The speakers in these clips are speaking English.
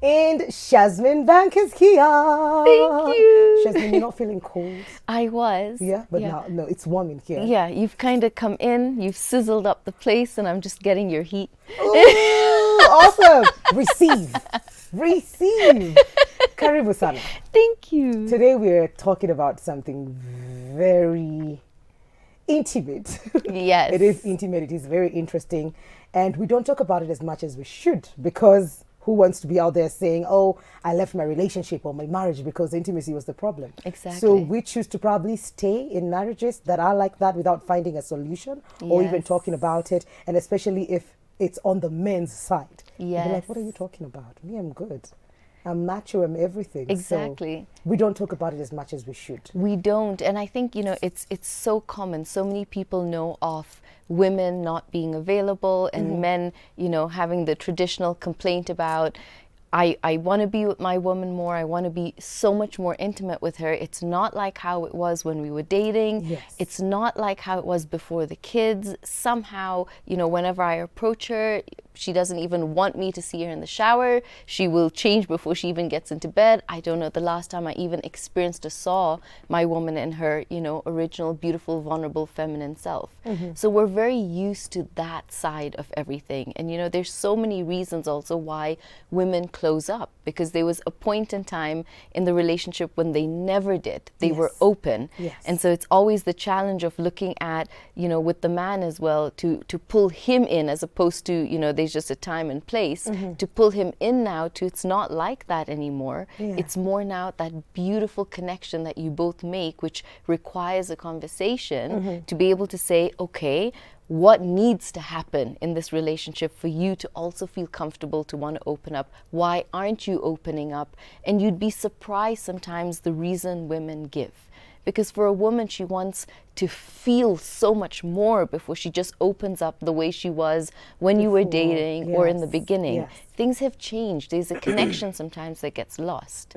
And ShazmeenBanks is here. Thank you. Shazmeen, you're not feeling cold? I was. Yeah, but now, no, it's warm in here. Yeah, you've kind of come in, you've sizzled up the place, and I'm just getting your heat. Ooh, awesome. Receive. Karibu sana. Thank you. Today we're talking about something very intimate. Yes. It is intimate. It is very interesting. And we don't talk about it as much as we should, because who wants to be out there saying, oh, I left my relationship or my marriage because intimacy was the problem? Exactly. So we choose to probably stay in marriages that are like that without finding a solution or even Yes. talking about it. And especially if it's on the men's side. Yes. They're like, what are you talking about? Me, I'm good. I'm macho, I'm everything. Exactly. So we don't talk about it as much as we should. We don't, and I think, it's so common. So many people know of women not being available and men, having the traditional complaint about, I want to be with my woman more. I want to be so much more intimate with her. It's not like how it was when we were dating. Yes. It's not like how it was before the kids. Somehow, whenever I approach her, she doesn't even want me to see her in the shower. She will change before she even gets into bed. I don't know the last time I even experienced or saw my woman in her, original, beautiful, vulnerable, feminine self. So we're very used to that side of everything. And, there's so many reasons also why women close up, because there was a point in time in the relationship when they never did. They were open. Yes. And so it's always the challenge of looking at, with the man as well, to pull him in, as opposed to, there's just a time and place, to pull him in now to, it's not like that anymore. Yeah. It's more now that beautiful connection that you both make, which requires a conversation to be able to say, okay, what needs to happen in this relationship for you to also feel comfortable to want to open up? Why aren't you opening up? And you'd be surprised sometimes the reason women give. Because for a woman, she wants to feel so much more before she just opens up the way she was when you were dating or in the beginning. Yes. Things have changed. There's a connection sometimes that gets lost.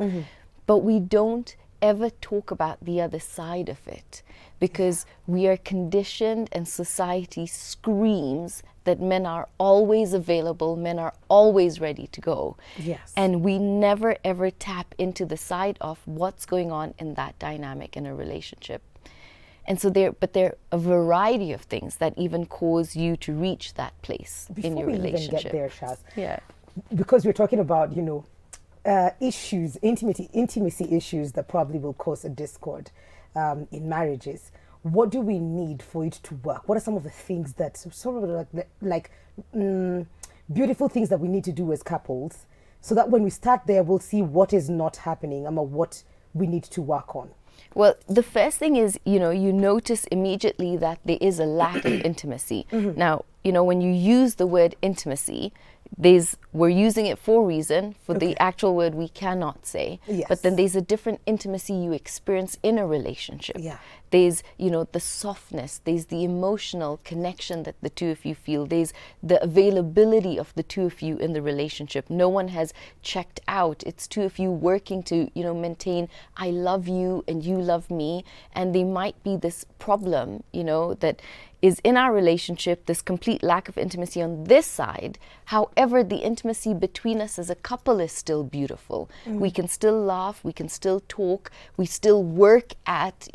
But we don't ever talk about the other side of it, because we are conditioned and society screams that men are always available, men are always ready to go. Yes. And we never ever tap into the side of what's going on in that dynamic in a relationship. And so there are a variety of things that even cause you to reach that place in your relationship. Before we even get there, Shaz, Yeah. because we're talking about, issues, intimacy issues that probably will cause a discord in marriages. What do we need for it to work? What are some of the things that sort of beautiful things that we need to do as couples, so that when we start there, we'll see what is not happening and what we need to work on? Well, the first thing is, you notice immediately that there is a lack of intimacy. Now, when you use the word intimacy, we're using it for a reason. For the actual word, we cannot say. Yes. But then there's a different intimacy you experience in a relationship. Yeah. There's, the softness. There's the emotional connection that the two of you feel. There's the availability of the two of you in the relationship. No one has checked out. It's two of you working to, maintain, I love you and you love me. And there might be this problem, that is in our relationship, this complete lack of intimacy on this side. However, the intimacy between us as a couple is still beautiful. We can still laugh, we can still talk, we still work at,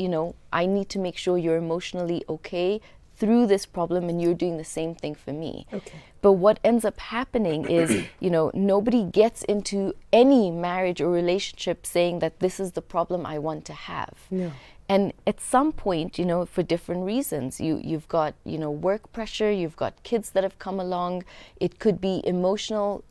I need to make sure you're emotionally okay through this problem, and you're doing the same thing for me. Okay. But what ends up happening is, nobody gets into any marriage or relationship saying that this is the problem I want to have. No. And at some point, for different reasons, you've got, work pressure, you've got kids that have come along. It could be emotional,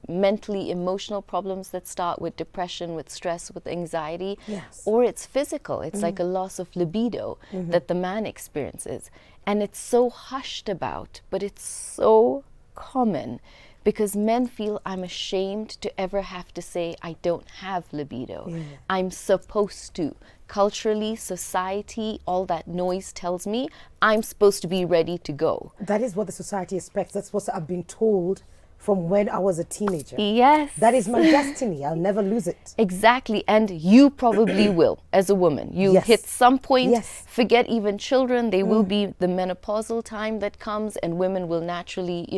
mentally emotional problems that start with depression, with stress, with anxiety. Yes. Or it's physical. It's like a loss of libido that the man experiences. And it's so hushed about, but it's so common. Because men feel, I'm ashamed to ever have to say I don't have libido. Yeah. I'm supposed to. Culturally, society, all that noise tells me I'm supposed to be ready to go. That is what the society expects. That's what I've been told from when I was a teenager. Yes. That is my destiny. I'll never lose it. Exactly. And you probably will, as a woman. You'll Yes. hit some point, Yes. forget even children. There will be the menopausal time that comes, and women will naturally,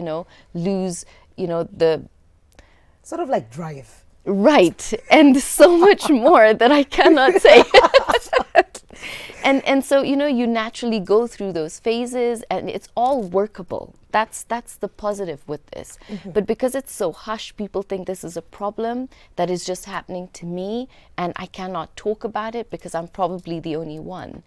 lose, Sort of like drive. Right, and so much more that I cannot say. And so, you know, you naturally go through those phases, and it's all workable. That's the positive with this. But because it's so hush, people think this is a problem that is just happening to me, and I cannot talk about it because I'm probably the only one.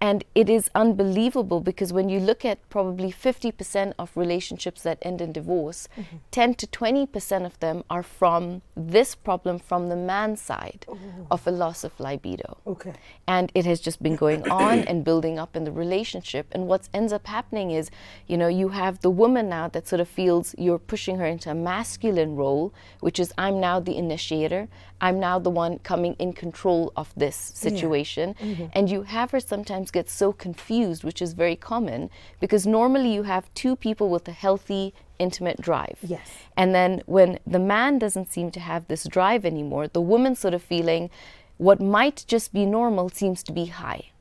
And it is unbelievable, because when you look at probably 50% of relationships that end in divorce, 10 to 20% of them are from this problem from the man's side of a loss of libido. Okay. And it has just been going on and building up in the relationship. And what ends up happening is, you know, you have the woman now that sort of feels you're pushing her into a masculine role, which is, I'm now the initiator. I'm now the one coming in control of this situation. And you have her sometimes get so confused, which is very common, because normally you have two people with a healthy, intimate drive. Yes. And then when the man doesn't seem to have this drive anymore, the woman's sort of feeling what might just be normal seems to be high.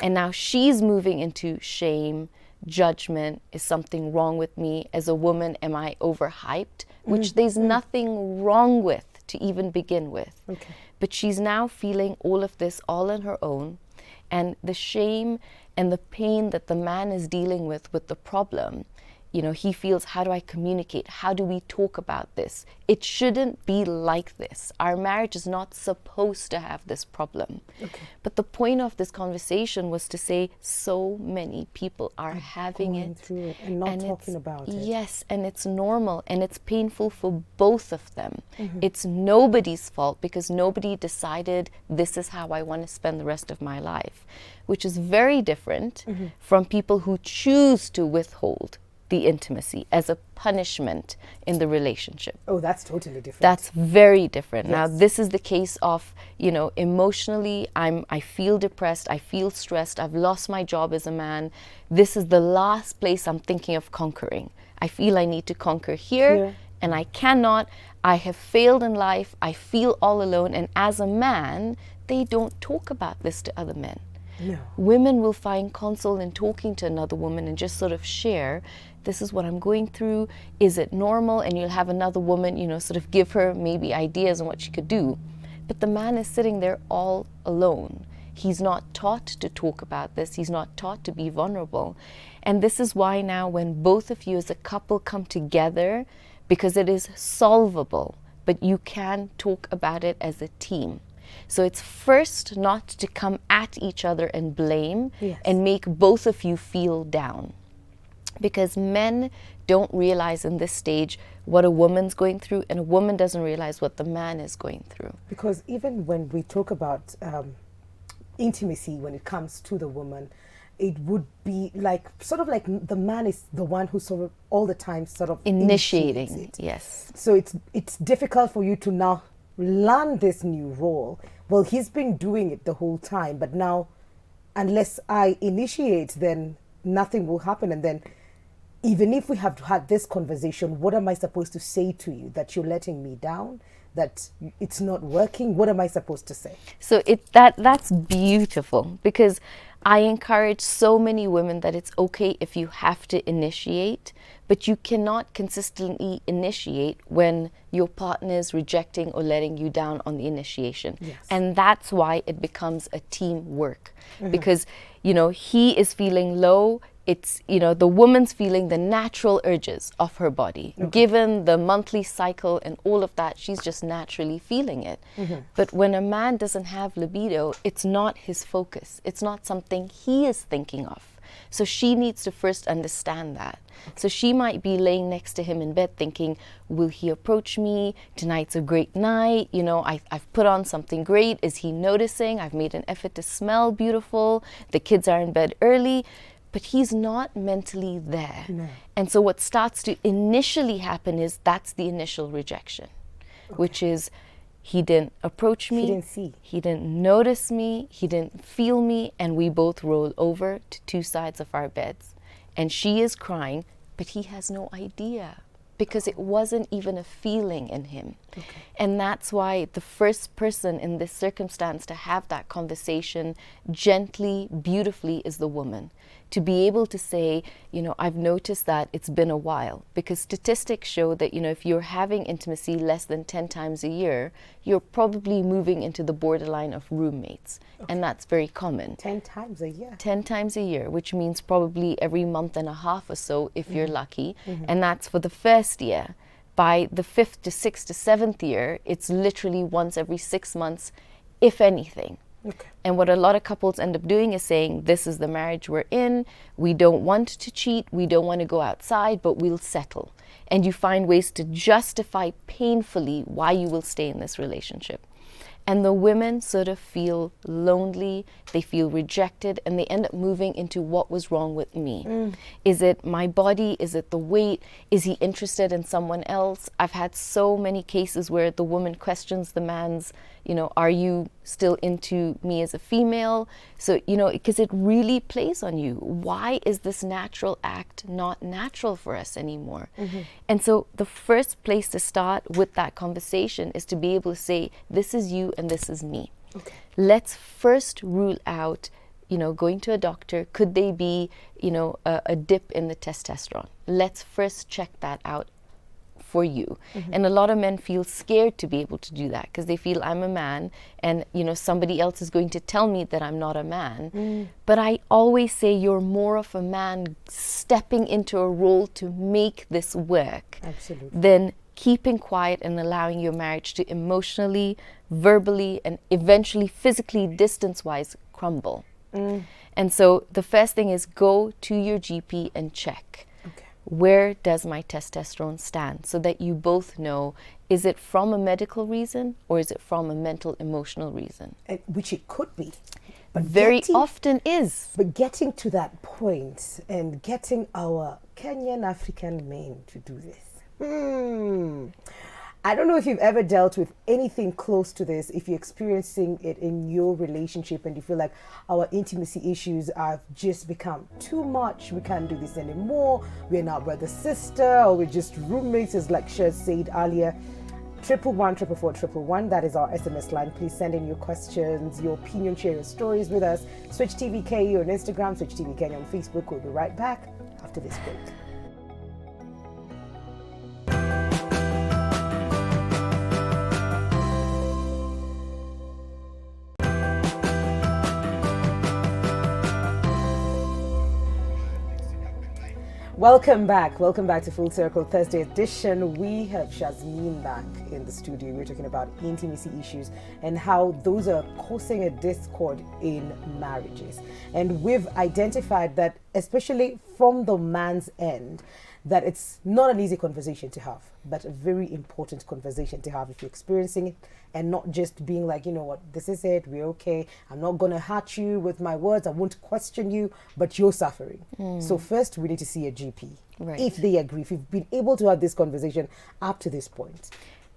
And now she's moving into shame, judgment. Is something wrong with me? As a woman, am I overhyped? Which there's nothing wrong with to even begin with. Okay. But she's now feeling all of this all on her own, and the shame and the pain that the man is dealing with the problem, you know, he feels, how do I communicate? How do we talk about this? It shouldn't be like this. Our marriage is not supposed to have this problem. Okay. But the point of this conversation was to say, so many people are having Going it. through it and not talking about it. Yes, and it's normal, and it's painful for both of them. It's nobody's fault, because nobody decided this is how I want to spend the rest of my life, which is very different from people who choose to withhold the intimacy as a punishment in the relationship. Oh, that's totally different. That's very different. Yes. Now, this is the case of, you know, emotionally, I feel depressed, I feel stressed, I've lost my job as a man. This is the last place I'm thinking of conquering. I feel I need to conquer here, and I cannot. I have failed in life. I feel all alone. And as a man, they don't talk about this to other men. No. Women will find console in talking to another woman and just sort of share, this is what I'm going through, is it normal? And you'll have another woman, you know, sort of give her maybe ideas on what she could do. But the man is sitting there all alone. He's not taught to talk about this. He's not taught to be vulnerable. And this is why now when both of you as a couple come together, because it is solvable, but you can talk about it as a team. So it's first not to come at each other and blame and make both of you feel down. Because men don't realize in this stage what a woman's going through, and a woman doesn't realize what the man is going through. Because even when we talk about intimacy, when it comes to the woman, it would be like, sort of like the man is the one who sort of all the time sort of Initiating it. Yes. So it's difficult for you to now learn this new role. Well, he's been doing it the whole time, but now unless I initiate, then nothing will happen. And then even if we have had this conversation, what am I supposed to say to you? That you're letting me down? That it's not working? What am I supposed to say? So that's beautiful, because I encourage so many women that it's okay if you have to initiate, but you cannot consistently initiate when your partner is rejecting or letting you down on the initiation. Yes. And that's why it becomes a teamwork, because, you know, he is feeling low. It's, you know, the woman's feeling the natural urges of her body. Given the monthly cycle and all of that, she's just naturally feeling it. But when a man doesn't have libido, it's not his focus. It's not something he is thinking of. So she needs to first understand that. So she might be laying next to him in bed thinking, will he approach me? Tonight's a great night. You know, I've put on something great. Is he noticing? I've made an effort to smell beautiful. The kids are in bed early. But he's not mentally there. No. And so what starts to initially happen is that's the initial rejection, which is he didn't approach me. He didn't see. He didn't notice me. He didn't feel me. And we both roll over to two sides of our beds. And she is crying, but he has no idea. because it wasn't even a feeling in him. And that's why the first person in this circumstance to have that conversation gently, beautifully, is the woman. To be able to say, I've noticed that it's been a while, because statistics show that, if you're having intimacy less than 10 times a year, you're probably moving into the borderline of roommates. And that's very common. 10 times a year. 10 times a year, which means probably every month and a half or so, if you're lucky. And that's for the first year. By the 5th to 6th to 7th year, it's literally once every 6 months, if anything. And what a lot of couples end up doing is saying, this is the marriage we're in. We don't want to cheat. We don't want to go outside, but we'll settle. And you find ways to justify painfully why you will stay in this relationship. And the women sort of feel lonely, they feel rejected, and they end up moving into what was wrong with me. Is it my body? Is it the weight? Is he interested in someone else? I've had so many cases where the woman questions the man's, are you still into me as a female? So, because it really plays on you. Why is this natural act not natural for us anymore? And so the first place to start with that conversation is to be able to say, this is you and this is me. Let's first rule out, going to a doctor. Could they be, a dip in the testosterone? Let's first check that out for you. And a lot of men feel scared to be able to do that because they feel, I'm a man and somebody else is going to tell me that I'm not a man. But I always say you're more of a man stepping into a role to make this work. Absolutely. Than keeping quiet and allowing your marriage to emotionally, verbally, and eventually physically, distance-wise, crumble. And so the first thing is go to your GP and check. Where does my testosterone stand? So that you both know, is it from a medical reason or is it from a mental, emotional reason? Which it could be. But very often is. But getting to that point and getting our Kenyan African men to do this. I don't know if you've ever dealt with anything close to this, if you're experiencing it in your relationship and you feel like our intimacy issues have just become too much. We can't do this anymore. We're not brother, sister, or we're just roommates, as like Shaz said earlier. 111 that is our SMS line. Please send in your questions, your opinion, share your stories with us. Switch TVK on Instagram, Switch TVK on Facebook. We'll be right back after this break. Welcome back to Full Circle Thursday edition. We have ShazmeenBanks in the studio. We're talking about intimacy issues and how those are causing a discord in marriages. And we've identified that, especially from the man's end, that it's not an easy conversation to have, but a very important conversation to have if you're experiencing it, and not just being like, you know what, this is it, we're okay, I'm not going to hurt you with my words, I won't question you, but you're suffering. So first we need to see a GP, if they agree, if you've been able to have this conversation up to this point.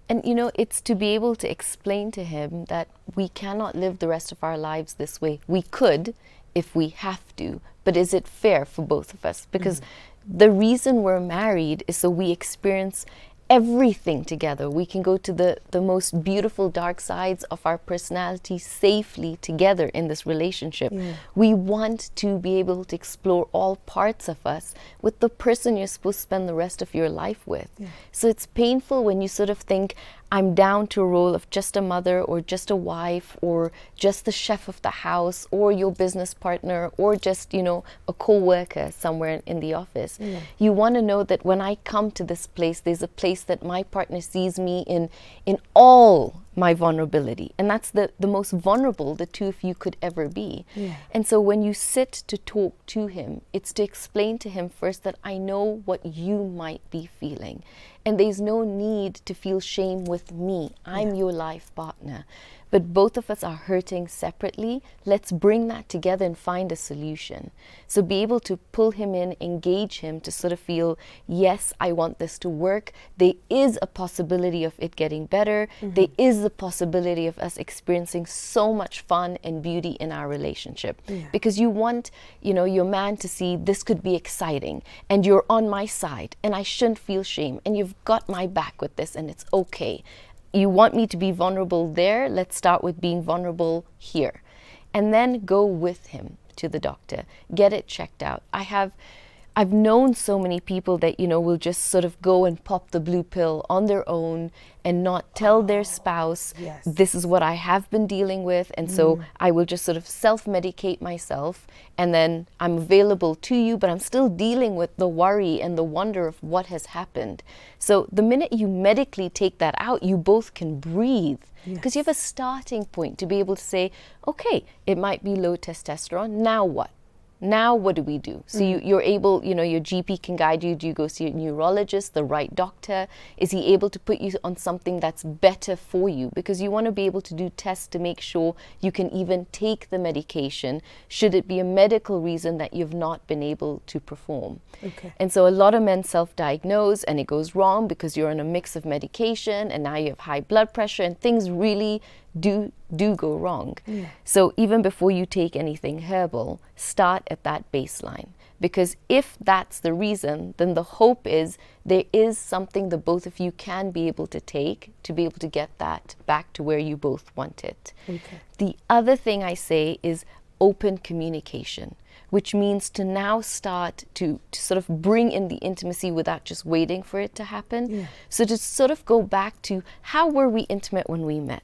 And it's to be able to explain to him that we cannot live the rest of our lives this way. We could if we have to, but is it fair for both of us? Because the reason we're married is so we experience everything together. We can go to the most beautiful dark sides of our personality safely together in this relationship. We want to be able to explore all parts of us with the person you're supposed to spend the rest of your life with. So it's painful when you sort of think, I'm down to a role of just a mother or just a wife or just the chef of the house or your business partner or just, a co-worker somewhere in the office. You want to know that when I come to this place, there's a place that my partner sees me in all my vulnerability. And that's the most vulnerable the two of you could ever be. And so when you sit to talk to him, it's to explain to him first that I know what you might be feeling. And there's no need to feel shame with me. I'm your life partner. but both of us are hurting separately. Let's bring that together and find a solution. So be able to pull him in, engage him to sort of feel, yes, I want this to work. There is a possibility of it getting better. There is the possibility of us experiencing so much fun and beauty in our relationship. Because you want, your man to see this could be exciting and you're on my side and I shouldn't feel shame and you've got my back with this and it's okay. You want me to be vulnerable there? Let's start with being vulnerable here. And then go with him to the doctor. Get it checked out. I've known so many people that, will just sort of go and pop the blue pill on their own and not tell their spouse, this is what I have been dealing with. And so I will just sort of self-medicate myself. And then I'm available to you, but I'm still dealing with the worry and the wonder of what has happened. So the minute you medically take that out, you both can breathe. Because you have a starting point to be able to say, okay, it might be low testosterone. Now what? Now what do we do? So you're able, your GP can guide you. Do you go see a neurologist, the right doctor? Is he able to put you on something that's better for you? Because you want to be able to do tests to make sure you can even take the medication should it be a medical reason that you've not been able to perform. And so a lot of men self-diagnose and it goes wrong because you're on a mix of medication and now you have high blood pressure and things really do go wrong. So even before you take anything herbal, start at that baseline. Because if that's the reason, then the hope is there is something that both of you can be able to take to be able to get that back to where you both want it. The other thing I say is open communication, which means to now start to sort of bring in the intimacy without just waiting for it to happen. So to sort of go back to how were we intimate when we met?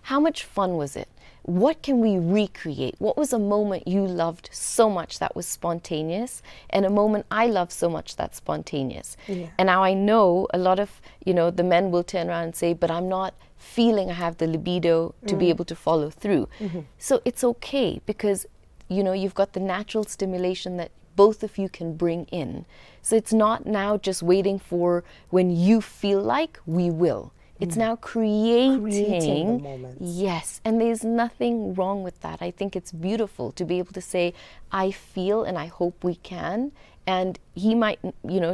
How much fun was it? What can we recreate? What was a moment you loved so much that was spontaneous and a moment I loved so much that's spontaneous? And now I know a lot of, the men will turn around and say, but I'm not feeling I have the libido to be able to follow through. So it's okay because, you've got the natural stimulation that both of you can bring in. So it's not now just waiting for when you feel like we will. It's now creating the moments. Yes, and there's nothing wrong with that. I think it's beautiful to be able to say, I feel and I hope we can. And he might,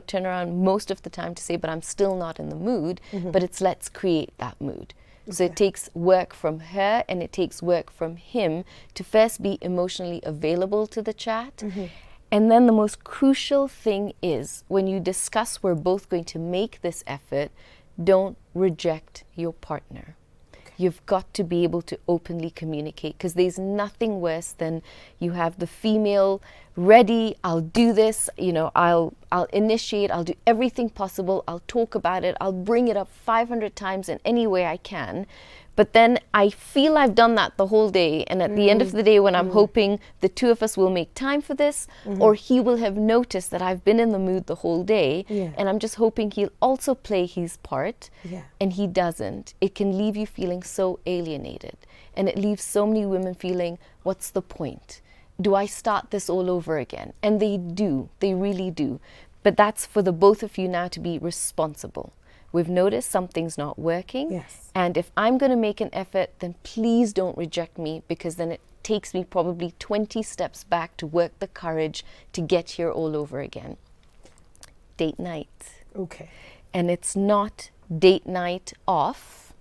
turn around most of the time to say, but I'm still not in the mood. But it's let's create that mood. So it takes work from her and it takes work from him to first be emotionally available to the chat. And then the most crucial thing is when you discuss we're both going to make this effort, don't reject your partner. You've got to be able to openly communicate because there's nothing worse than you have the female ready, I'll do this, I'll initiate, I'll do everything possible, I'll talk about it, I'll bring it up 500 times in any way I can. But then I feel I've done that the whole day. And at the end of the day, when I'm hoping the two of us will make time for this, or he will have noticed that I've been in the mood the whole day, and I'm just hoping he'll also play his part, and he doesn't, it can leave you feeling so alienated. And it leaves so many women feeling, what's the point? Do I start this all over again? And they do, they really do. But that's for the both of you now to be responsible. We've noticed something's not working. And if I'm going to make an effort, then please don't reject me because then it takes me probably 20 steps back to work the courage to get here all over again. Date night. And it's not date night off.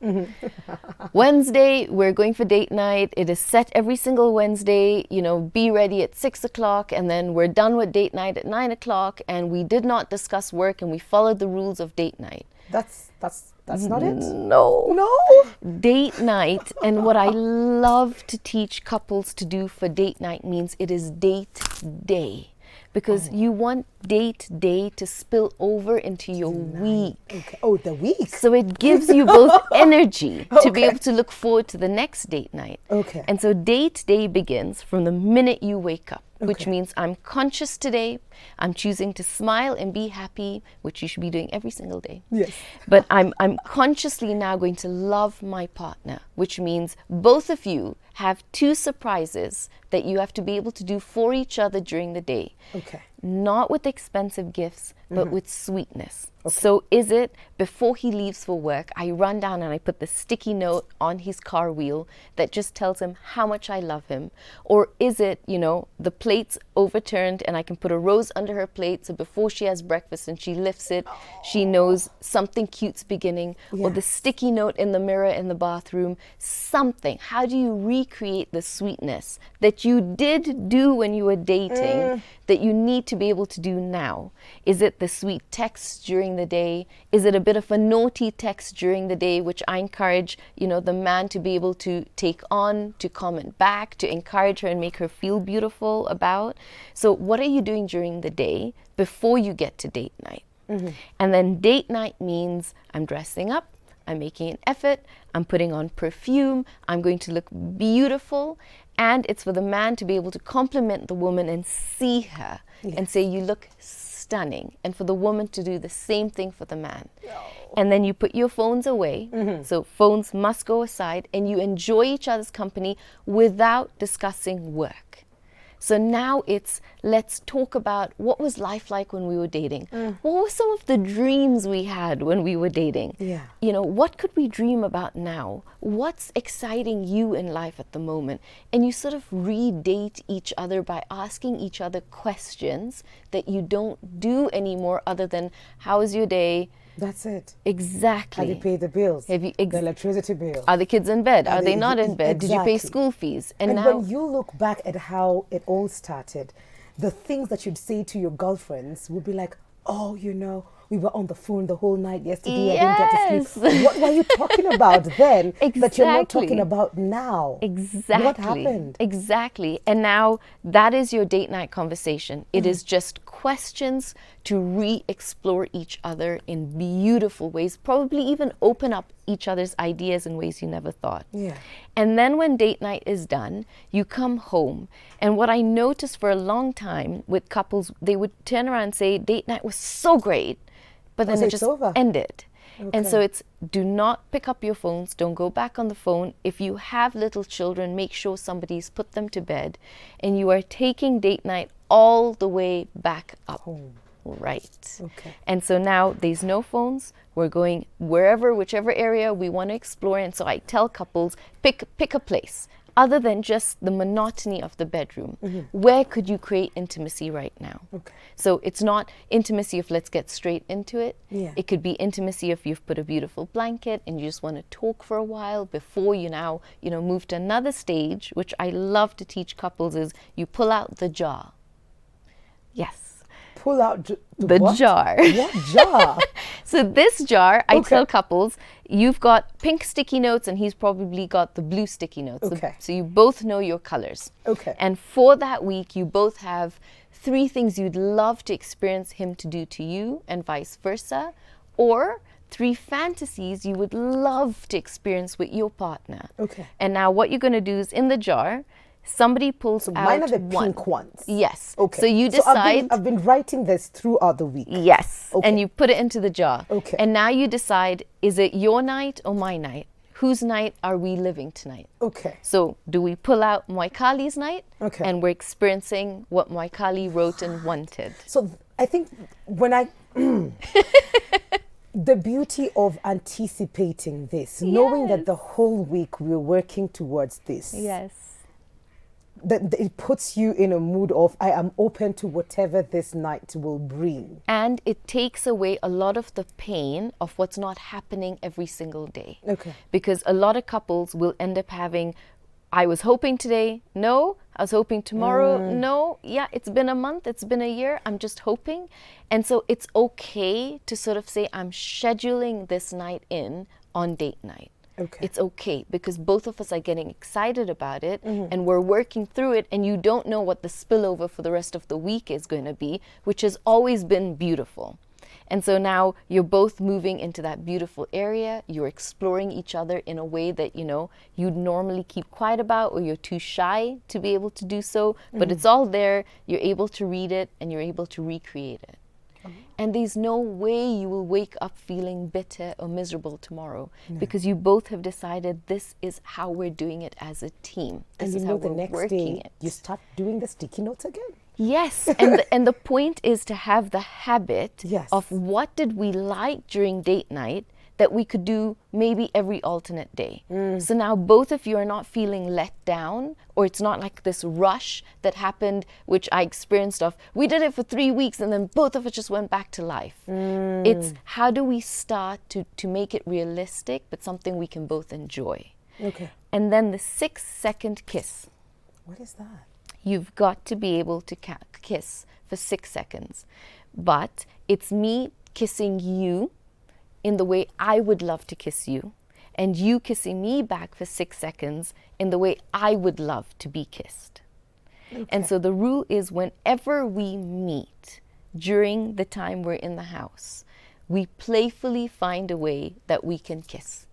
Wednesday, we're going for date night. It is set every single Wednesday, be ready at 6 o'clock and then we're done with date night at 9 o'clock and we did not discuss work and we followed the rules of date night. That's not it? No. Date night, and what I love to teach couples to do for date night means it is date day. Because you want date day to spill over into your week. The week. So it gives you both energy to be able to look forward to the next date night. And so date day begins from the minute you wake up. Which means I'm conscious today, I'm choosing to smile and be happy, which you should be doing every single day. But I'm consciously now going to love my partner, which means both of you have 2 surprises that you have to be able to do for each other during the day. not with expensive gifts, but with sweetness. So is it before he leaves for work, I run down and I put the sticky note on his car wheel that just tells him how much I love him? Or is it, you know, the plate's overturned and I can put a rose under her plate, so before she has breakfast and she lifts it, she knows something cute's beginning? Or the sticky note in the mirror in the bathroom, something. How do you recreate the sweetness that you did do when you were dating that you need to be able to do now? Is it the sweet text during the day? Is it a bit of a naughty text during the day, which I encourage, you know, the man to be able to take on, to comment back, to encourage her and make her feel beautiful about? So what are you doing during the day before you get to date night? And then date night means I'm dressing up, I'm making an effort, I'm putting on perfume, I'm going to look beautiful. And it's for the man to be able to compliment the woman and see her and say, you look stunning. And for the woman to do the same thing for the man. And then you put your phones away. So phones must go aside, and you enjoy each other's company without discussing work. So now it's, let's talk about what was life like when we were dating. What were some of the dreams we had when we were dating? You know, what could we dream about now? What's exciting you in life at the moment? And you sort of redate each other by asking each other questions that you don't do anymore, other than, how is your day? That's it. Exactly. Have you paid the bills? Have you the electricity bill? Are the kids in bed? Are they not in bed? Did you pay school fees? And now, when you look back at how it all started, the things that you'd say to your girlfriends would be like, oh, you know, we were on the phone the whole night yesterday. I didn't get to sleep. What were you talking about then that you're not talking about now? Exactly. What happened? Exactly. And now that is your date night conversation. It is just questions to re-explore each other in beautiful ways, probably even open up each other's ideas in ways you never thought. And then when date night is done, you come home. And what I noticed for a long time with couples, they would turn around and say, date night was so great, but then it just ended. And so it's, do not pick up your phones. Don't go back on the phone. If you have little children, make sure somebody's put them to bed. And you are taking date night all the way back up. Home. Right. And so now there's no phones. We're going wherever, whichever area we want to explore. And so I tell couples, pick a place. Other than just the monotony of the bedroom, where could you create intimacy right now? So it's not intimacy of let's get straight into it. It could be intimacy if you've put a beautiful blanket and you just want to talk for a while before you now, you know, move to another stage, which I love to teach couples, is you pull out the jar. Pull out the what? Jar. What jar? So this jar, I tell couples, you've got pink sticky notes and he's probably got the blue sticky notes. So you both know your colors. And for that week, you both have 3 things you'd love to experience him to do to you, and vice versa, or 3 fantasies you would love to experience with your partner. And now what you're going to do is, in the jar, somebody pulls out mine are the one. pink ones. So you decide. So I've been writing this throughout the week. And you put it into the jar. And now you decide, is it your night or my night? Whose night are we living tonight? So do we pull out Moikali's night? And we're experiencing what Moikali wrote and wanted. So I think when I... the beauty of anticipating this, knowing that the whole week we're working towards this. That it puts you in a mood of, I am open to whatever this night will bring. And it takes away a lot of the pain of what's not happening every single day. Because a lot of couples will end up having, I was hoping today, no. I was hoping tomorrow, no. Yeah, it's been a month, it's been a year, I'm just hoping. And so it's okay to sort of say, I'm scheduling this night in on date night. It's okay, because both of us are getting excited about it and we're working through it, and you don't know what the spillover for the rest of the week is going to be, which has always been beautiful. And so now you're both moving into that beautiful area. You're exploring each other in a way that, you know, you'd normally keep quiet about, or you're too shy to be able to do so. But it's all there. You're able to read it and you're able to recreate it. And there's no way you will wake up feeling bitter or miserable tomorrow, because you both have decided this is how we're doing it as a team. This and is you how know, the we're next working day, it. you start doing the sticky notes again. Yes, and the point is to have the habit Yes. of what did we like during date night that we could do maybe every alternate day. So now both of you are not feeling let down, or it's not like this rush that happened, which I experienced of, we did it for 3 weeks and then both of us just went back to life. It's how do we start to make it realistic, but something we can both enjoy. Okay. And then the 6-second kiss. What is that? You've got to be able to kiss for 6 seconds. But it's me kissing you in the way I would love to kiss you, and you kissing me back for 6 seconds in the way I would love to be kissed. Okay. And so the rule is whenever we meet during the time we're in the house, we playfully find a way that we can kiss.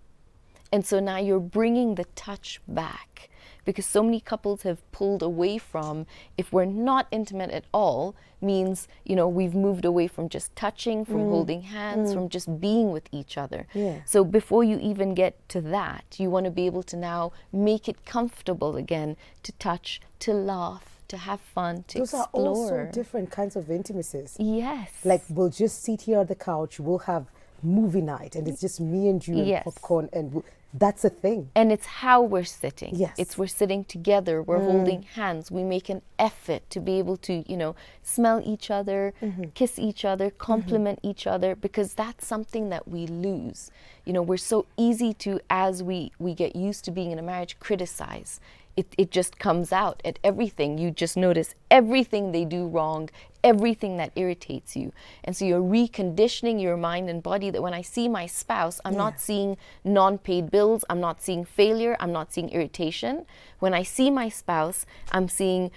And so now you're bringing the touch back, because so many couples have pulled away from, if we're not intimate at all, means, you know, we've moved away from just touching, from holding hands, from just being with each other. Yeah. So before you even get to that, you want to be able to now make it comfortable again to touch, to laugh, to have fun, to Those explore. are also different kinds of intimacies. Yes. Like, we'll just sit here on the couch, we'll have movie night, and it's just me and you and Yes. popcorn, and that's a thing. And it's how we're sitting. Yes. It's we're sitting together, we're holding hands, we make an effort to be able to, you know, smell each other, kiss each other, compliment each other, because that's something that we lose. You know, we're so easy to, as we get used to being in a marriage, criticize. It just comes out at everything. You just notice everything they do wrong, everything that irritates you. And so you're reconditioning your mind and body that when I see my spouse, I'm not seeing non-paid bills, I'm not seeing failure, I'm not seeing irritation. When I see my spouse, I'm seeing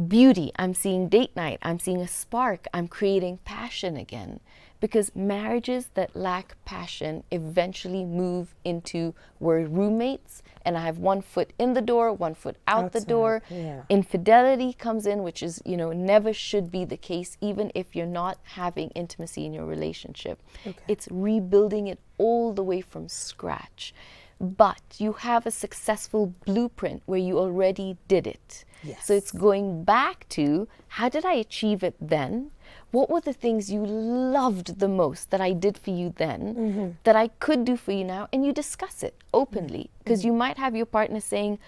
beauty, I'm seeing date night, I'm seeing a spark, I'm creating passion again. Because marriages that lack passion eventually move into we're roommates and I have one foot in the door, one foot out the Outside, door. yeah. Infidelity comes in, which is, you know, never should be the case, even if you're not having intimacy in your relationship. Okay. It's rebuilding it all the way from scratch. But you have a successful blueprint where you already did it. Yes. So it's going back to, how did I achieve it then? What were the things you loved the most that I did for you then that I could do for you now? And you discuss it openly, because you might have your partner saying,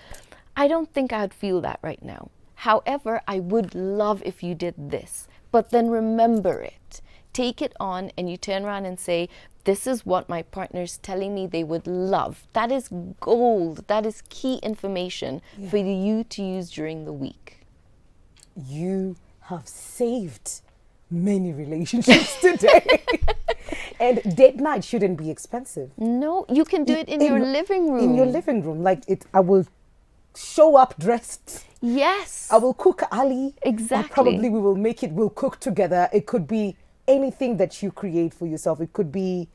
I don't think I'd feel that right now. However, I would love if you did this. But then remember it. Take it on and you turn around and say, this is what my partner's telling me they would love. That is gold. That is key information for you to use during the week. You have saved many relationships today. And date night shouldn't be expensive. No, you can do it in your living room. In your living room. Like, I will show up dressed. Yes. I will cook early. Exactly. Or probably we'll cook together. It could be anything that you create for yourself. It could be,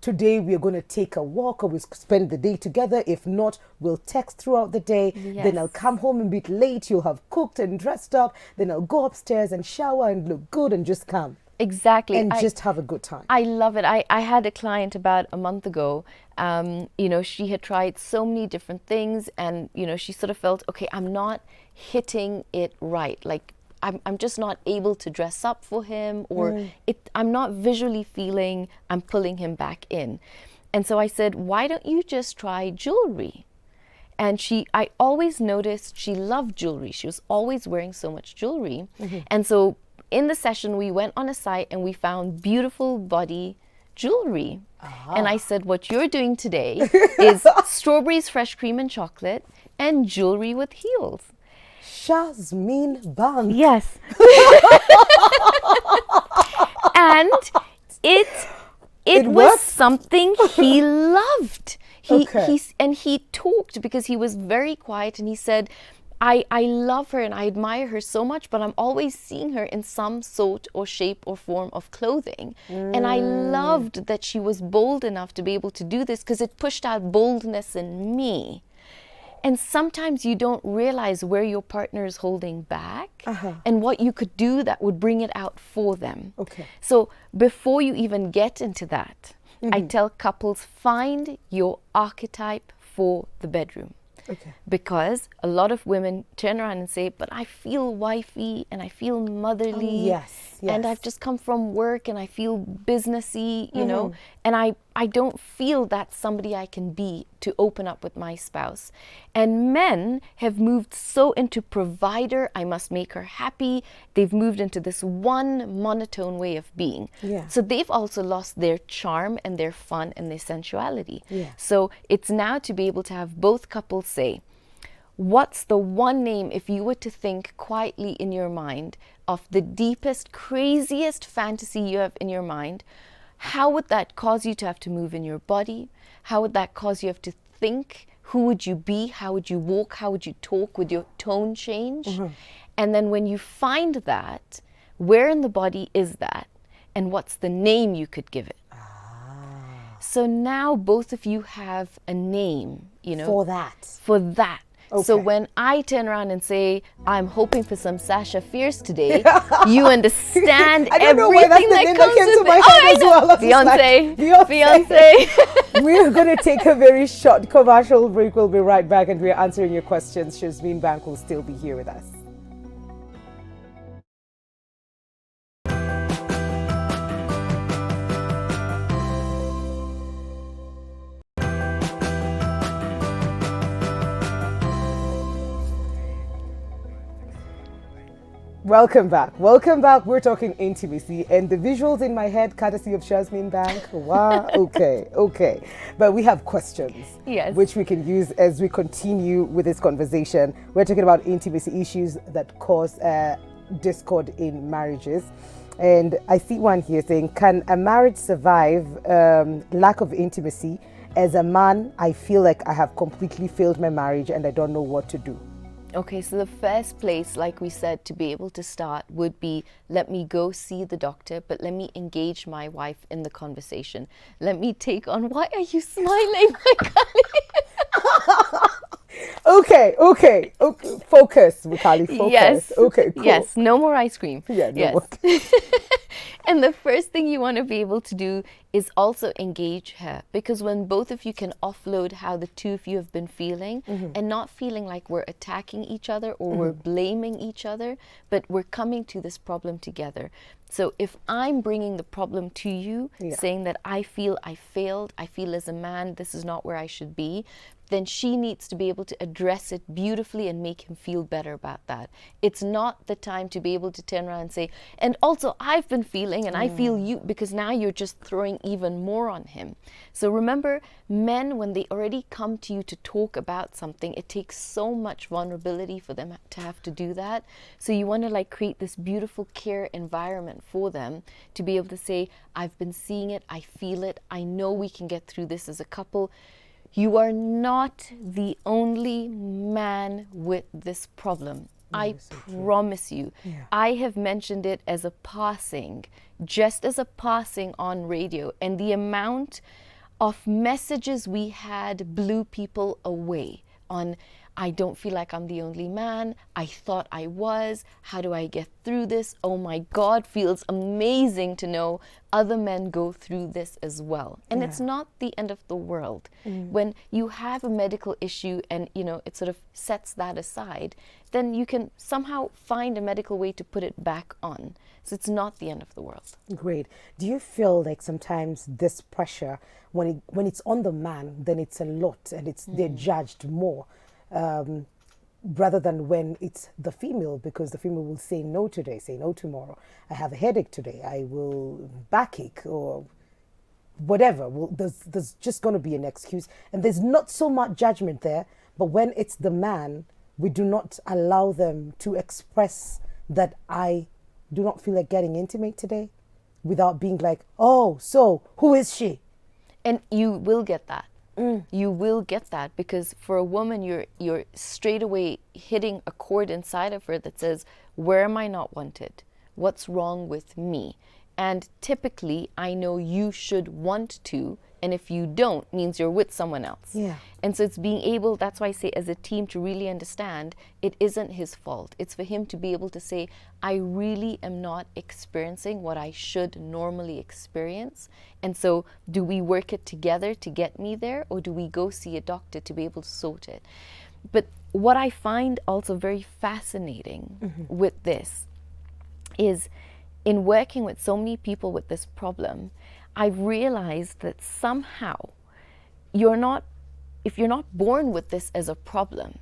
today we're going to take a walk, or we'll spend the day together. If not, we'll text throughout the day. Yes. Then I'll come home a bit late. You'll have cooked and dressed up. Then I'll go upstairs and shower and look good and just come. Exactly. And just have a good time. I love it. I had a client about a month ago. You know, she had tried so many different things, and, you know, she sort of felt, okay, I'm not hitting it right. Like, I'm just not able to dress up for him, or I'm not visually feeling I'm pulling him back in. And so I said, why don't you just try jewelry? And I always noticed she loved jewelry. She was always wearing so much jewelry. And so in the session, we went on a site and we found beautiful body jewelry. And I said, what you're doing today is strawberries, fresh cream and chocolate, and jewelry with heels. ShazmeenBanks. Yes. And it was worked? something he loved. Okay. He talked, because he was very quiet, and he said, I love her and I admire her so much, but I'm always seeing her in some sort or shape or form of clothing. And I loved that she was bold enough to be able to do this, because it pushed out boldness in me. And sometimes you don't realize where your partner is holding back and what you could do that would bring it out for them. Okay. So before you even get into that, I tell couples, find your archetype for the bedroom. Okay. Because a lot of women turn around and say, but I feel wifey and I feel motherly. Yes, And yes. I've just come from work and I feel businessy, you know, and I don't feel that's somebody I can be to open up with my spouse. And men have moved so into provider, I must make her happy. They've moved into this one monotone way of being. Yeah. So they've also lost their charm and their fun and their sensuality. Yeah. So it's now to be able to have both couples say, what's the one name, if you were to think quietly in your mind of the deepest, craziest fantasy you have in your mind, how would that cause you to have to move in your body? How would that cause you have to think? Who would you be? How would you walk? How would you talk? Would your tone change? And then when you find that, where in the body is that? And what's the name you could give it? So now both of you have a name, you know. For that. For that. So Okay. when I turn around and say, I'm hoping for some Sasha Fierce today, you understand I don't know why that's everything the that name comes that came to with my it. head I as know. well. I was just like, Beyonce. We're going to take a very short commercial break. We'll be right back and we're answering your questions. ShazmeenBanks will still be here with us. Welcome back. Welcome back. We're talking intimacy and the visuals in my head, courtesy of ShazmeenBanks. Wow. Okay. But we have questions, Yes. which we can use as we continue with this conversation. We're talking about intimacy issues that cause discord in marriages. And I see one here saying, can a marriage survive lack of intimacy? As a man, I feel like I have completely failed my marriage and I don't know what to do. Okay, so the first place, like we said, to be able to start would be, let me go see the doctor, but let me engage my wife in the conversation. Let me take on, why are you smiling, my colleague? Okay. Focus, Mikali, focus. Yes. Okay, cool. Yes, no more ice cream. Yeah, no yes. more. And the first thing you want to be able to do is also engage her, because when both of you can offload how the two of you have been feeling and not feeling like we're attacking each other or we're blaming each other, but we're coming to this problem together. So if I'm bringing the problem to you, saying that I feel I failed, I feel as a man, this is not where I should be, then she needs to be able to address it beautifully and make him feel better about that. It's not the time to be able to turn around and say, and also I've been feeling and I feel you, because now you're just throwing even more on him. So remember, men, when they already come to you to talk about something, it takes so much vulnerability for them to have to do that. So you want to like create this beautiful care environment for them to be able to say, I've been seeing it, I feel it, I know we can get through this as a couple. You are not the only man with this problem. I promise you. Yeah. I have mentioned it as a passing, just as a passing on radio, and the amount of messages we had blew people away on, I don't feel like I'm the only man. I thought I was. How do I get through this? Oh my God, feels amazing to know other men go through this as well. And it's not the end of the world. When you have a medical issue and, you know, it sort of sets that aside, then you can somehow find a medical way to put it back on. So it's not the end of the world. Great. Do you feel like sometimes this pressure, when it's on the man, then it's a lot and they're judged more, rather than when it's the female, because the female will say no today, say no tomorrow. I have a headache today. I will backache or whatever. Well, there's just going to be an excuse, and there's not so much judgment there. But when it's the man, we do not allow them to express that I do not feel like getting intimate today, without being like, oh, so who is she? And you will get that. You will get that, because for a woman, you're straight away hitting a chord inside of her that says, where am I not wanted? What's wrong with me? And typically, I know you should want to, and if you don't, means you're with someone else. Yeah. And so it's being able, that's why I say as a team, to really understand it isn't his fault. It's for him to be able to say, I really am not experiencing what I should normally experience. And so do we work it together to get me there, or do we go see a doctor to be able to sort it? But what I find also very fascinating with this is, in working with so many people with this problem, I've realized that somehow if you're not born with this as a problem,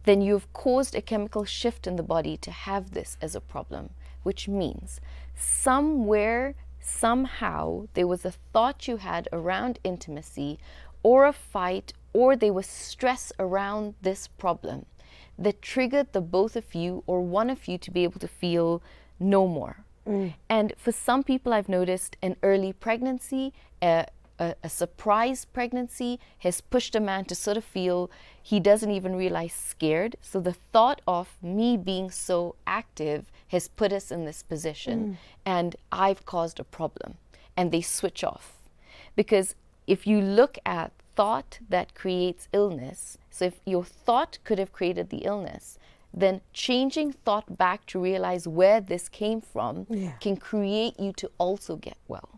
then you've caused a chemical shift in the body to have this as a problem, which means somewhere, somehow, there was a thought you had around intimacy or a fight, or there was stress around this problem that triggered the both of you or one of you to be able to feel no more. And for some people, I've noticed an early pregnancy, a surprise pregnancy has pushed a man to sort of feel he doesn't even realize scared. So the thought of me being so active has put us in this position, and I've caused a problem, and they switch off. Because if you look at thought that creates illness, so if your thought could have created the illness, then changing thought back to realize where this came from can create you to also get well.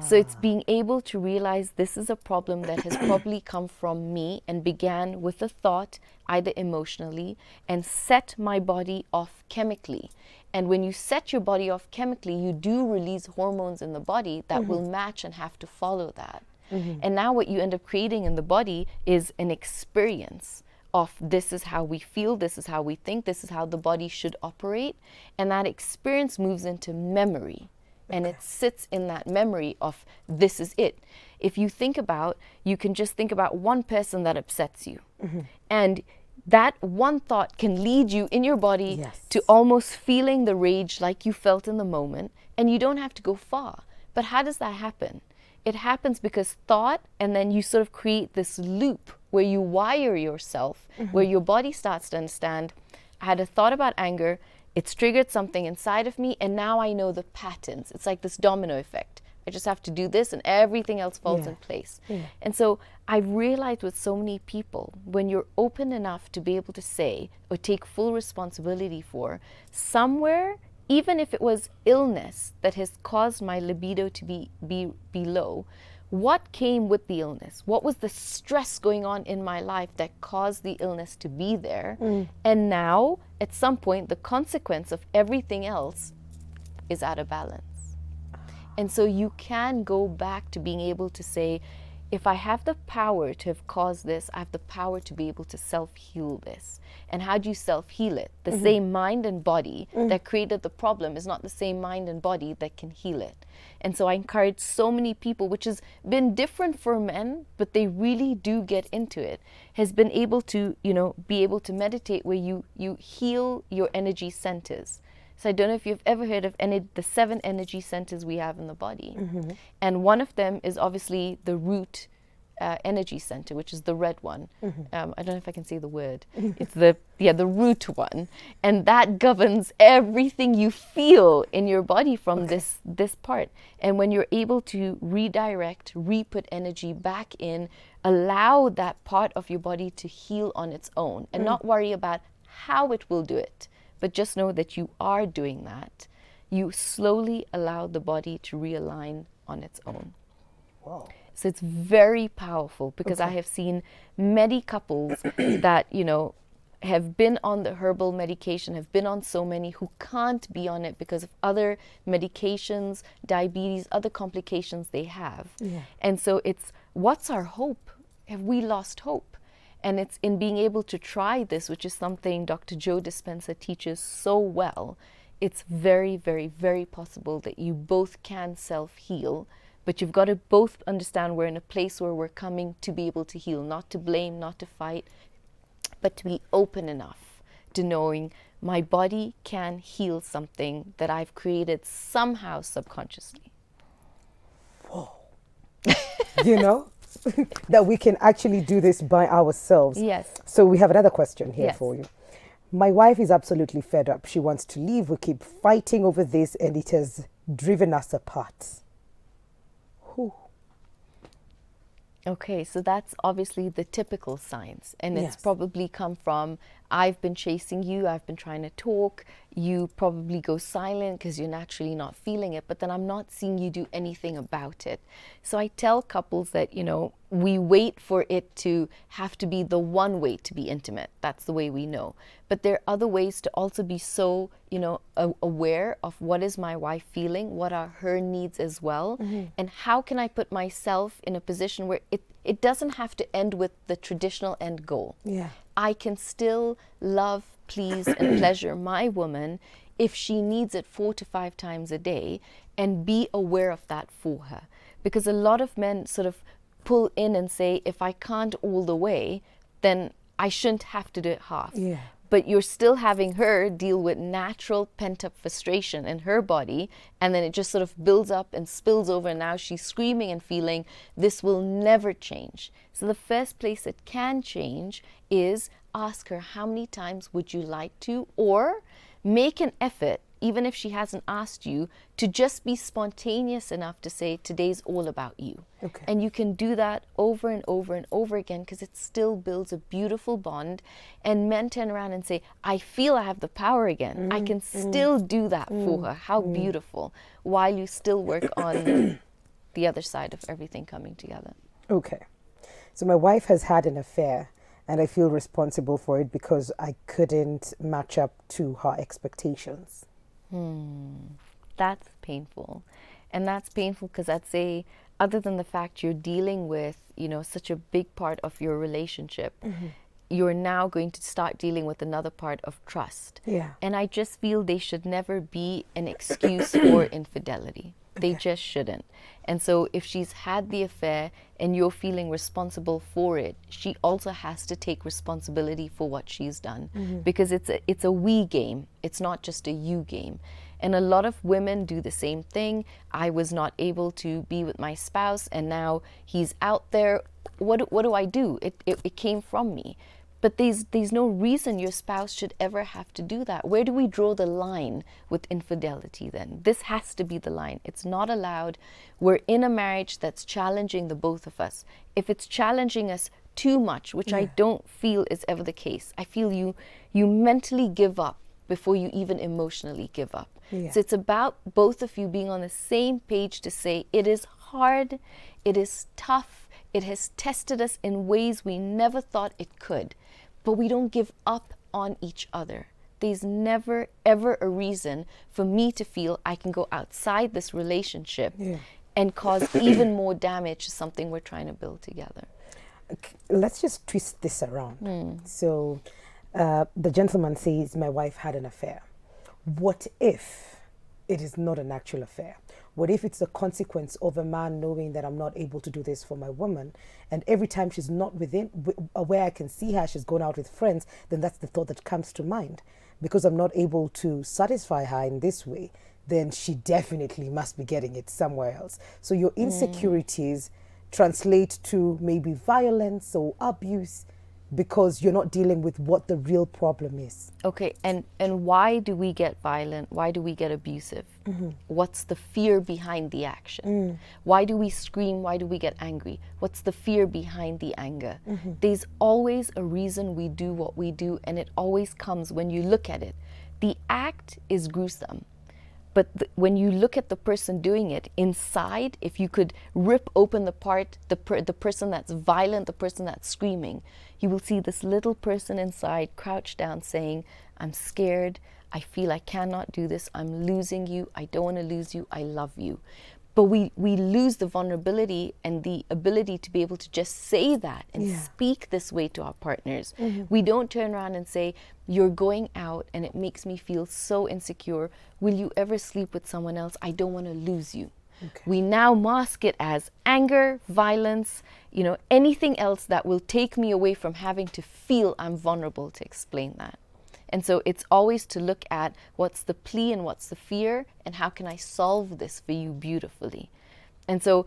So it's being able to realize this is a problem that has probably come from me and began with a thought, either emotionally, and set my body off chemically. And when you set your body off chemically, you do release hormones in the body that will match and have to follow that. And now what you end up creating in the body is an experience of this is how we feel, this is how we think, this is how the body should operate. And that experience moves into memory. And it sits in that memory of this is it. If you think about, you can just think about one person that upsets you. And that one thought can lead you in your body to almost feeling the rage like you felt in the moment. And you don't have to go far. But how does that happen? It happens because thought, and then you sort of create this loop where you wire yourself, where your body starts to understand, I had a thought about anger, it's triggered something inside of me, and now I know the patterns. It's like this domino effect. I just have to do this and everything else falls in place. And so I've realized with so many people, when you're open enough to be able to say or take full responsibility for, somewhere, even if it was illness that has caused my libido to be low, what came with the illness? What was the stress going on in my life that caused the illness to be there? And now, at some point, the consequence of everything else is out of balance. And so you can go back to being able to say, if I have the power to have caused this, I have the power to be able to self-heal this. And how do you self-heal it? The same mind and body that created the problem is not the same mind and body that can heal it. And so I encourage so many people, which has been different for men, but they really do get into it, has been able to, be able to meditate where you heal your energy centers. So I don't know if you've ever heard of the 7 energy centers we have in the body. And one of them is obviously the root energy center, which is the red one. I don't know if I can say the word. It's the root one. And that governs everything you feel in your body from this part. And when you're able to redirect, re-put energy back in, allow that part of your body to heal on its own and not worry about how it will do it. But just know that you are doing that. You slowly allow the body to realign on its own. Wow. So it's very powerful because I have seen many couples that, have been on the herbal medication, have been on so many who can't be on it because of other medications, diabetes, other complications they have. And so it's, what's our hope? Have we lost hope? And it's in being able to try this, which is something Dr. Joe Dispenza teaches so well. It's very, very, very possible that you both can self-heal, but you've got to both understand we're in a place where we're coming to be able to heal, not to blame, not to fight, but to be open enough to knowing my body can heal something that I've created somehow subconsciously. Whoa. That we can actually do this by ourselves. Yes. So we have another question here for you. My wife is absolutely fed up. She wants to leave. We keep fighting over this and it has driven us apart. Whew. Okay, so that's obviously the typical signs. And it's probably come from I've been chasing you, I've been trying to talk, you probably go silent because you're naturally not feeling it, but then I'm not seeing you do anything about it. So I tell couples that, you know, we wait for it to have to be the one way to be intimate. That's the way we know. But there are other ways to also be so, you know, aware of what is my wife feeling, what are her needs as well, and how can I put myself in a position where it doesn't have to end with the traditional end goal. Yeah. I can still love, please, and pleasure my woman if she needs it 4 to 5 times a day, and be aware of that for her. Because a lot of men sort of pull in and say, if I can't all the way, then I shouldn't have to do it half. Yeah. But you're still having her deal with natural pent-up frustration in her body, and then it just sort of builds up and spills over, and now she's screaming and feeling this will never change. So the first place it can change is ask her, how many times would you like to? Or make an effort, even if she hasn't asked you, to just be spontaneous enough to say, today's all about you. Okay. And you can do that over and over and over again, because it still builds a beautiful bond. And men turn around and say, I feel I have the power again. I can still do that for her. How beautiful. While you still work on the other side of everything coming together. Okay. So my wife has had an affair, and I feel responsible for it because I couldn't match up to her expectations. That's painful. And that's painful because I'd say, other than the fact you're dealing with, you know, such a big part of your relationship, you're now going to start dealing with another part of trust. Yeah. And I just feel they should never be an excuse for infidelity. They just shouldn't. And so if she's had the affair and you're feeling responsible for it, she also has to take responsibility for what she's done, because it's a we game. It's not just a you game. And a lot of women do the same thing. I was not able to be with my spouse, and now he's out there. What do I do? It came from me. But there's no reason your spouse should ever have to do that. Where do we draw the line with infidelity then? This has to be the line. It's not allowed. We're in a marriage that's challenging the both of us. If it's challenging us too much, which I don't feel is ever the case, I feel you mentally give up before you even emotionally give up. Yeah. So it's about both of you being on the same page to say, it is hard, it is tough, it has tested us in ways we never thought it could. But we don't give up on each other. There's never, ever a reason for me to feel I can go outside this relationship and cause even more damage to something we're trying to build together. Let's just twist this around. So the gentleman says, my wife had an affair. What if it is not an actual affair? What if it's a consequence of a man knowing that I'm not able to do this for my woman, and every time she's not within where I can see her, she's gone out with friends, then that's the thought that comes to mind. Because I'm not able to satisfy her in this way, then she definitely must be getting it somewhere else. So your insecurities translate to maybe violence or abuse, because you're not dealing with what the real problem is. Okay, and why do we get violent? Why do we get abusive? What's the fear behind the action? Why do we scream? Why do we get angry? What's the fear behind the anger? There's always a reason we do what we do, and it always comes when you look at it. The act is gruesome. But when you look at the person doing it inside, if you could rip open the person that's violent, the person that's screaming, you will see this little person inside crouched down saying, I'm scared, I feel I cannot do this, I'm losing you, I don't want to lose you, I love you. But we lose the vulnerability and the ability to be able to just say that and speak this way to our partners. We don't turn around and say, you're going out and it makes me feel so insecure. Will you ever sleep with someone else? I don't want to lose you. Okay. We now mask it as anger, violence, anything else that will take me away from having to feel I'm vulnerable to explain that. And so it's always to look at what's the plea and what's the fear, and how can I solve this for you beautifully. And so,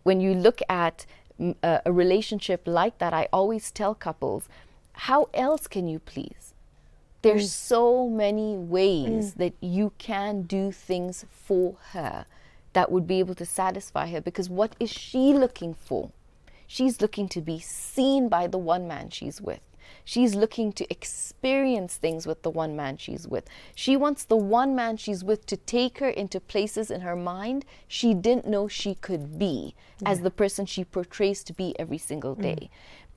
when you look at a relationship like that, I always tell couples, how else can you please? There's so many ways that you can do things for her that would be able to satisfy her, because what is she looking for? She's looking to be seen by the one man she's with. She's looking to experience things with the one man she's with. She wants the one man she's with to take her into places in her mind she didn't know she could be as the person she portrays to be every single day.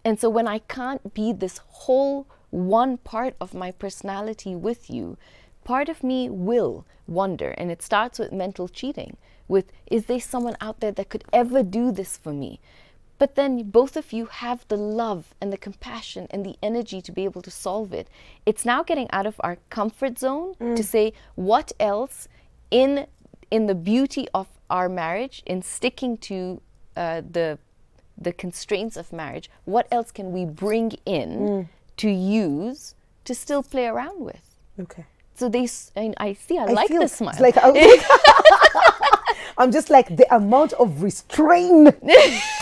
And so when I can't be this whole one part of my personality with you, part of me will wonder, and it starts with mental cheating, with, is there someone out there that could ever do this for me? But then both of you have the love and the compassion and the energy to be able to solve it. It's now getting out of our comfort zone to say, what else in the beauty of our marriage, in sticking to the constraints of marriage, what else can we bring in to use to still play around with? Okay. So I like the smile. It's like, I'm just like, the amount of restraint.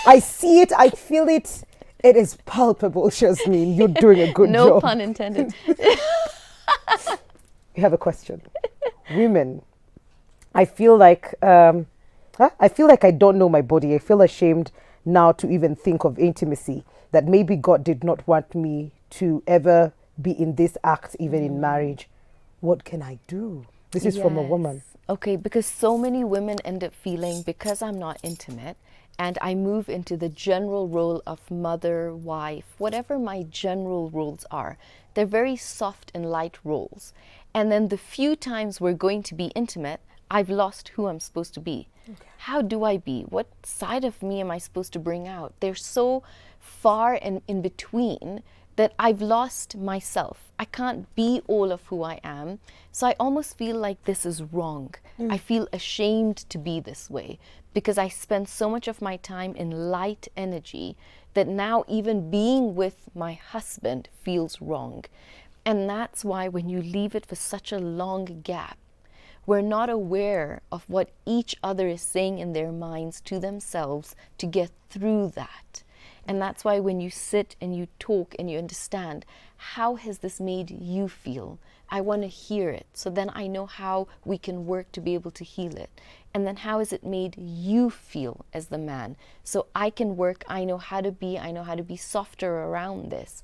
I see it, I feel it. It is palpable, Shazmeen. You're doing a good job. No pun intended. You have a question. Women, I feel like I don't know my body. I feel ashamed now to even think of intimacy, that maybe God did not want me to ever be in this act, even in marriage. What can I do? This is from a woman. Okay, because so many women end up feeling, because I'm not intimate and I move into the general role of mother, wife, whatever my general roles are, they're very soft and light roles. And then the few times we're going to be intimate, I've lost who I'm supposed to be. Okay. How do I be? What side of me am I supposed to bring out? They're so far and in between that I've lost myself. I can't be all of who I am. So I almost feel like this is wrong. I feel ashamed to be this way because I spend so much of my time in light energy that now even being with my husband feels wrong. And that's why when you leave it for such a long gap, we're not aware of what each other is saying in their minds to themselves to get through that. And that's why when you sit and you talk and you understand, how has this made you feel? I want to hear it. So then I know how we can work to be able to heal it. And then how has it made you feel as the man? So I can work, I know how to be softer around this.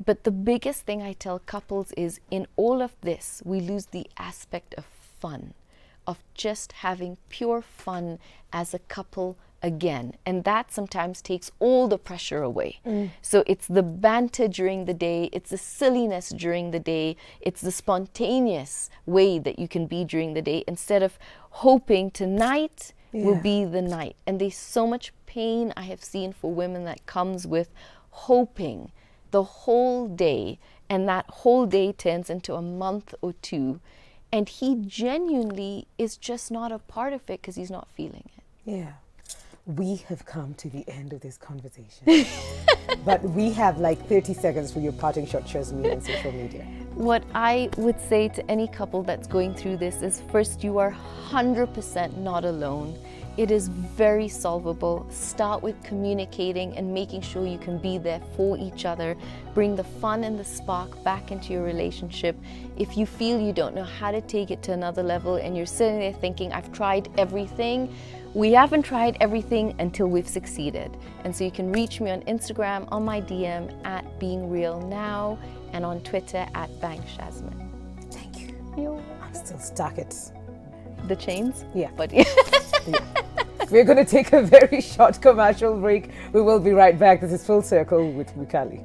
But the biggest thing I tell couples is, in all of this, we lose the aspect of fun, of just having pure fun as a couple again. And that sometimes takes all the pressure away. So it's the banter during the day, it's the silliness during the day, it's the spontaneous way that you can be during the day, instead of hoping tonight will be the night. And there's so much pain I have seen for women that comes with hoping the whole day, and that whole day turns into a month or two, and he genuinely is just not a part of it because he's not feeling it. Yeah. We have come to the end of this conversation. But we have like 30 seconds for your parting shot, Shazmeen, on social media. What I would say to any couple that's going through this is, first, you are 100% not alone. It is very solvable. Start with communicating and making sure you can be there for each other. Bring the fun and the spark back into your relationship. If you feel you don't know how to take it to another level and you're sitting there thinking, I've tried everything, we haven't tried everything until we've succeeded. And so you can reach me on Instagram, on my DM at beingrealnow, and on Twitter at @BankShazmeen. Thank you. I'm still stuck at the chains. Yeah. But yeah. We're going to take a very short commercial break. We will be right back. This is Full Circle with Mikali.